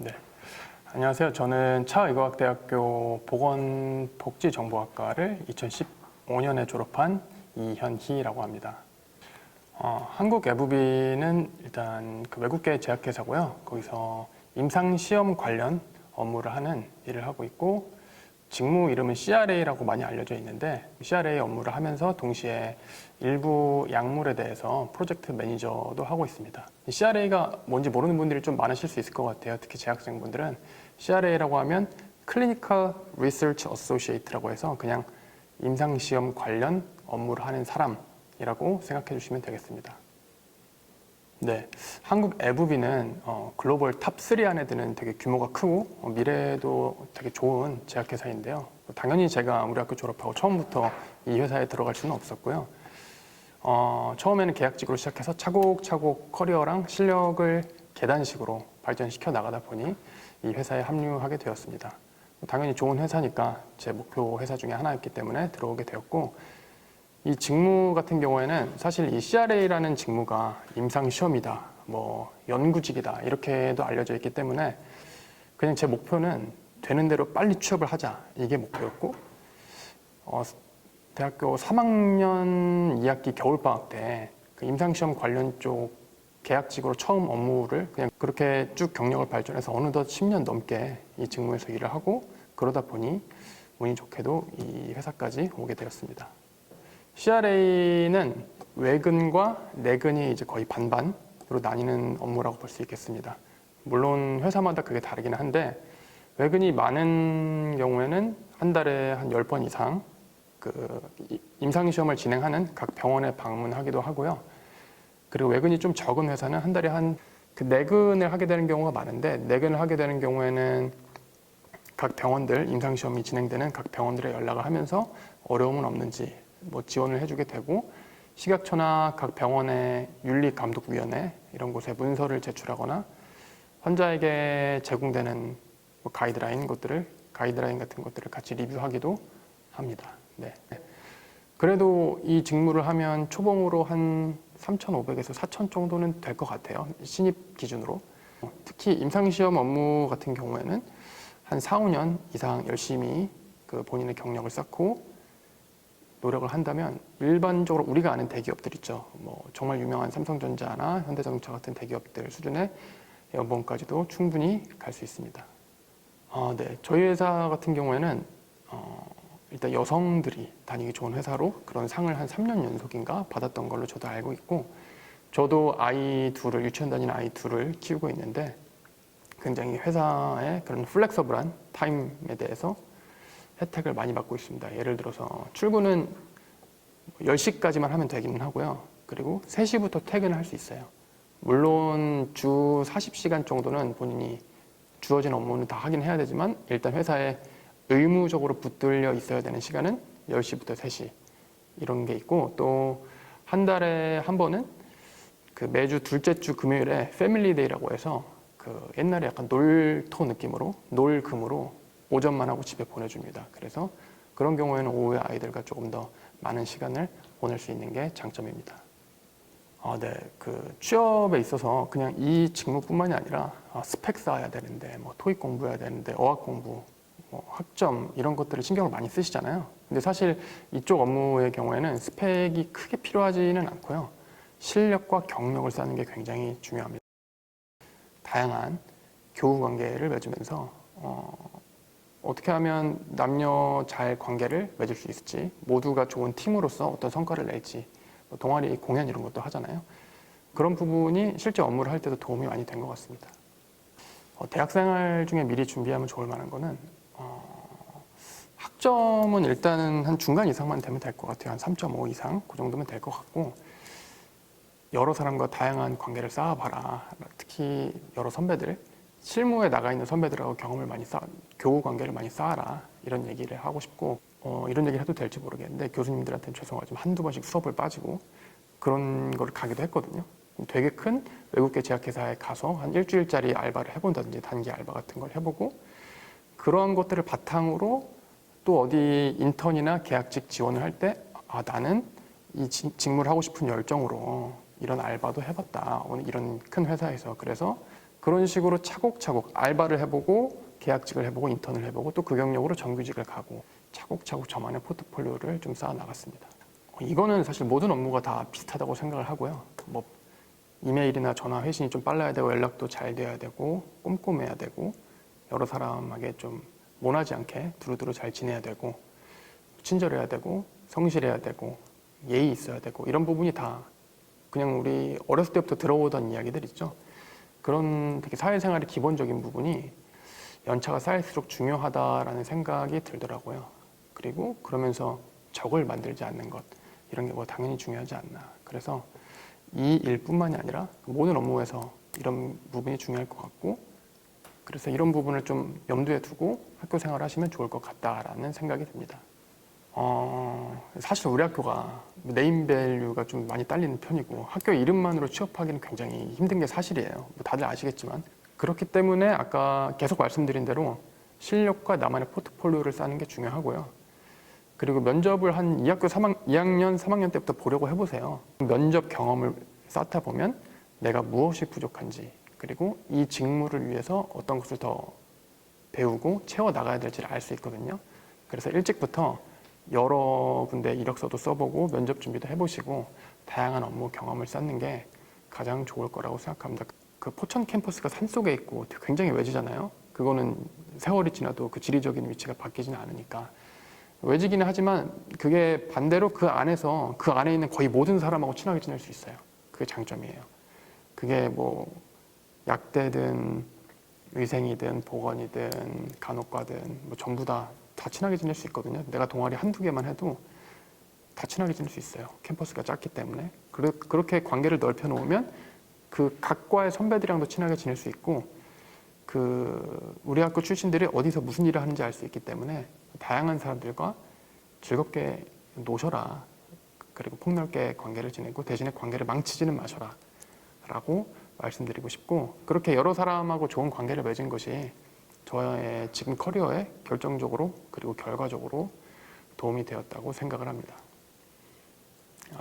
네, 안녕하세요. 저는 차의과학대학교 보건복지정보학과를 2015년에 졸업한 이현희라고 합니다. 한국 에브비는 일단 그 외국계 제약회사고요. 거기서 임상시험 관련 업무를 하는 일을 하고 있고, 직무 이름은 CRA라고 많이 알려져 있는데, CRA 업무를 하면서 동시에 일부 약물에 대해서 프로젝트 매니저도 하고 있습니다. CRA가 뭔지 모르는 분들이 좀 많으실 수 있을 것 같아요. 특히 재학생분들은. CRA라고 하면 Clinical Research Associate라고 해서 그냥 임상시험 관련 업무를 하는 사람이라고 생각해 주시면 되겠습니다. 네, 한국 에브비는 글로벌 탑3 안에 드는 되게 규모가 크고 미래도 되게 좋은 제약회사인데요. 당연히 제가 우리 학교 졸업하고 처음부터 이 회사에 들어갈 수는 없었고요. 처음에는 계약직으로 시작해서 차곡차곡 커리어랑 실력을 계단식으로 발전시켜 나가다 보니 이 회사에 합류하게 되었습니다. 당연히 좋은 회사니까 제 목표 회사 중에 하나였기 때문에 들어오게 되었고, 이 직무 같은 경우에는 사실 이 CRA라는 직무가 임상시험이다, 뭐 연구직이다 이렇게도 알려져 있기 때문에 그냥 제 목표는 되는 대로 빨리 취업을 하자, 이게 목표였고, 대학교 3학년 2학기 겨울방학 때 그 임상시험 관련 쪽 계약직으로 처음 업무를 그냥 그렇게 쭉 경력을 발전해서 어느덧 10년 넘게 이 직무에서 일을 하고, 그러다 보니 운이 좋게도 이 회사까지 오게 되었습니다. CRA는 외근과 내근이 이제 거의 반반으로 나뉘는 업무라고 볼 수 있겠습니다. 물론 회사마다 그게 다르긴 한데, 외근이 많은 경우에는 한 달에 한 10번 이상 그 임상시험을 진행하는 각 병원에 방문하기도 하고요. 그리고 외근이 좀 적은 회사는 한 달에 그 내근을 하게 되는 경우가 많은데, 내근을 하게 되는 경우에는 각 병원들, 임상시험이 진행되는 각 병원들에 연락을 하면서 어려움은 없는지 뭐 지원을 해주게 되고, 식약처나 각 병원의 윤리감독위원회 이런 곳에 문서를 제출하거나 환자에게 제공되는 뭐 가이드라인 같은 것들을 같이 리뷰하기도 합니다. 네. 그래도 이 직무를 하면 초봉으로 한 3,500에서 4,000 정도는 될 것 같아요. 신입 기준으로. 특히 임상시험 업무 같은 경우에는 한 4, 5년 이상 열심히 그 본인의 경력을 쌓고 노력을 한다면 일반적으로 우리가 아는 대기업들 있죠. 뭐 정말 유명한 삼성전자나 현대자동차 같은 대기업들 수준의 연봉까지도 충분히 갈 수 있습니다. 네. 저희 회사 같은 경우에는 일단 여성들이 다니기 좋은 회사로 그런 상을 한 3년 연속인가 받았던 걸로 저도 알고 있고, 저도 유치원 다니는 아이 둘을 키우고 있는데 굉장히 회사의 그런 플렉서블한 타임에 대해서 혜택을 많이 받고 있습니다. 예를 들어서 출근은 10시까지만 하면 되기는 하고요. 그리고 3시부터 퇴근을 할 수 있어요. 물론 주 40시간 정도는 본인이 주어진 업무는 다 하긴 해야 되지만, 일단 회사에 의무적으로 붙들려 있어야 되는 시간은 10시부터 3시 이런 게 있고, 또 한 달에 한 번은 그 매주 둘째 주 금요일에 패밀리데이라고 해서 그 옛날에 약간 놀토 느낌으로 놀금으로 오전만 하고 집에 보내줍니다. 그래서 그런 경우에는 오후에 아이들과 조금 더 많은 시간을 보낼 수 있는 게 장점입니다. 네. 그 취업에 있어서 그냥 이 직무뿐만이 아니라 스펙 쌓아야 되는데, 뭐 토익 공부해야 되는데, 어학 공부, 뭐 학점 이런 것들을 신경을 많이 쓰시잖아요. 근데 사실 이쪽 업무의 경우에는 스펙이 크게 필요하지는 않고요. 실력과 경력을 쌓는 게 굉장히 중요합니다. 다양한 교우 관계를 맺으면서 어떻게 하면 남녀 잘 관계를 맺을 수 있을지, 모두가 좋은 팀으로서 어떤 성과를 낼지, 동아리 공연 이런 것도 하잖아요. 그런 부분이 실제 업무를 할 때도 도움이 많이 된 것 같습니다. 대학생활 중에 미리 준비하면 좋을 만한 거는 학점은 일단은 한 중간 이상만 되면 될 것 같아요. 한 3.5 이상 그 정도면 될 것 같고, 여러 사람과 다양한 관계를 쌓아봐라. 특히 여러 선배들, 실무에 나가 있는 선배들하고 교우 관계를 많이 쌓아라, 이런 얘기를 하고 싶고, 이런 얘기를 해도 될지 모르겠는데 교수님들한테는 죄송하지만 한두 번씩 수업을 빠지고 그런 걸 가기도 했거든요. 되게 큰 외국계 제약회사에 가서 한 일주일짜리 알바를 해본다든지 단기 알바 같은 걸 해보고, 그러한 것들을 바탕으로 또 어디 인턴이나 계약직 지원을 할 때 나는 이 직무를 하고 싶은 열정으로 이런 알바도 해봤다, 이런 큰 회사에서. 그래서 그런 식으로 차곡차곡 알바를 해보고 계약직을 해보고 인턴을 해보고 또 그 경력으로 정규직을 가고 차곡차곡 저만의 포트폴리오를 좀 쌓아 나갔습니다. 이거는 사실 모든 업무가 다 비슷하다고 생각을 하고요. 뭐 이메일이나 전화 회신이 좀 빨라야 되고 연락도 잘 돼야 되고 꼼꼼해야 되고 여러 사람에게 좀 모나지 않게 두루두루 잘 지내야 되고 친절해야 되고 성실해야 되고 예의 있어야 되고 이런 부분이 다 그냥 우리 어렸을 때부터 들어오던 이야기들 있죠. 그런 되게 사회생활의 기본적인 부분이 연차가 쌓일수록 중요하다라는 생각이 들더라고요. 그리고 그러면서 적을 만들지 않는 것 이런 게 뭐 당연히 중요하지 않나. 그래서 이 일뿐만이 아니라 모든 업무에서 이런 부분이 중요할 것 같고 그래서 이런 부분을 좀 염두에 두고 학교 생활을 하시면 좋을 것 같다라는 생각이 듭니다. 사실 우리 학교가 네임밸류가 좀 많이 딸리는 편이고 학교 이름만으로 취업하기는 굉장히 힘든 게 사실이에요. 뭐 다들 아시겠지만 그렇기 때문에 아까 계속 말씀드린 대로 실력과 나만의 포트폴리오를 쌓는 게 중요하고요. 그리고 면접을 한 2학년, 3학년 때부터 보려고 해보세요. 면접 경험을 쌓다 보면 내가 무엇이 부족한지 그리고 이 직무를 위해서 어떤 것을 더 배우고 채워나가야 될지를 알 수 있거든요. 그래서 일찍부터 여러 군데 이력서도 써보고 면접 준비도 해보시고 다양한 업무 경험을 쌓는 게 가장 좋을 거라고 생각합니다. 그 포천 캠퍼스가 산속에 있고 굉장히 외지잖아요. 그거는 세월이 지나도 그 지리적인 위치가 바뀌지는 않으니까 외지기는 하지만 그게 반대로 그 안에서 그 안에 있는 거의 모든 사람하고 친하게 지낼 수 있어요. 그게 장점이에요. 그게 뭐 약대든 위생이든 보건이든 간호과든 뭐 전부 다 친하게 지낼 수 있거든요. 내가 동아리 한두 개만 해도 다 친하게 지낼 수 있어요. 캠퍼스가 작기 때문에. 그렇게 관계를 넓혀 놓으면 그 각과의 선배들이랑도 친하게 지낼 수 있고 우리 학교 출신들이 어디서 무슨 일을 하는지 알 수 있기 때문에 다양한 사람들과 즐겁게 노셔라. 그리고 폭넓게 관계를 지내고 대신에 관계를 망치지는 마셔라. 라고 말씀드리고 싶고 그렇게 여러 사람하고 좋은 관계를 맺은 것이 저의 지금 커리어에 결정적으로 그리고 결과적으로 도움이 되었다고 생각을 합니다.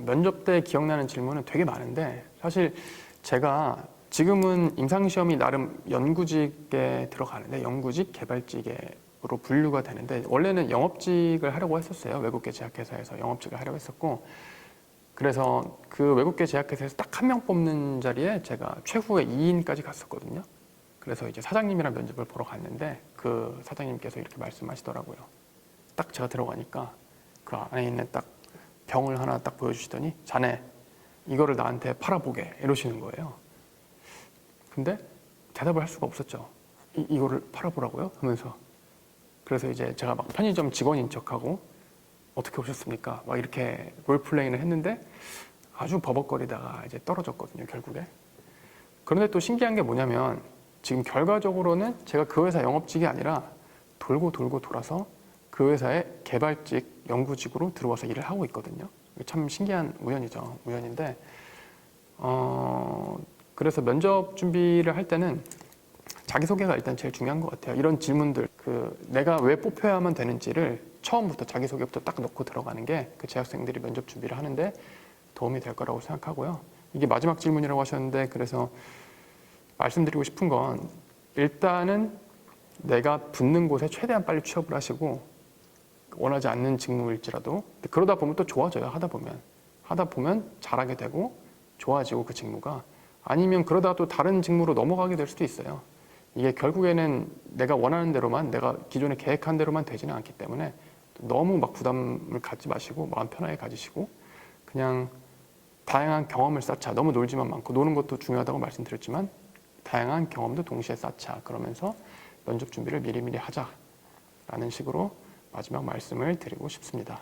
면접 때 기억나는 질문은 되게 많은데 사실 제가 지금은 임상시험이 나름 연구직에 들어가는데 연구직, 개발직으로 분류가 되는데 원래는 영업직을 하려고 했었어요. 외국계 제약회사에서 영업직을 하려고 했었고 그래서 그 외국계 제약회사에서 딱 한 명 뽑는 자리에 제가 최후의 2인까지 갔었거든요. 그래서 이제 사장님이랑 면접을 보러 갔는데 그 사장님께서 이렇게 말씀하시더라고요. 딱 제가 들어가니까 그 안에 있는 딱 병을 하나 딱 보여주시더니 자네 이거를 나한테 팔아보게 이러시는 거예요. 근데 대답을 할 수가 없었죠. 이거를 팔아보라고요? 하면서 그래서 이제 제가 막 편의점 직원인 척하고 어떻게 오셨습니까? 막 이렇게 롤플레잉을 했는데 아주 버벅거리다가 이제 떨어졌거든요, 결국에. 그런데 또 신기한 게 뭐냐면 지금 결과적으로는 제가 그 회사 영업직이 아니라 돌고 돌아서 그 회사의 개발직, 연구직으로 들어와서 일을 하고 있거든요. 참 신기한 우연이죠. 우연인데 그래서 면접 준비를 할 때는 자기소개가 일단 제일 중요한 것 같아요. 이런 질문들, 내가 왜 뽑혀야만 되는지를 처음부터 자기소개부터 딱 넣고 들어가는 게 그 재학생들이 면접 준비를 하는데 도움이 될 거라고 생각하고요. 이게 마지막 질문이라고 하셨는데 그래서 말씀드리고 싶은 건 일단은 내가 붙는 곳에 최대한 빨리 취업을 하시고 원하지 않는 직무일지라도 그러다 보면 또 좋아져요. 하다 보면 잘하게 되고 좋아지고 그 직무가 아니면 그러다 또 다른 직무로 넘어가게 될 수도 있어요. 이게 결국에는 내가 원하는 대로만 내가 기존에 계획한 대로만 되지는 않기 때문에 너무 막 부담을 갖지 마시고 마음 편하게 가지시고 그냥 다양한 경험을 쌓자. 너무 놀지만 많고 노는 것도 중요하다고 말씀드렸지만 다양한 경험도 동시에 쌓자. 그러면서 면접 준비를 미리미리 하자라는 식으로 마지막 말씀을 드리고 싶습니다.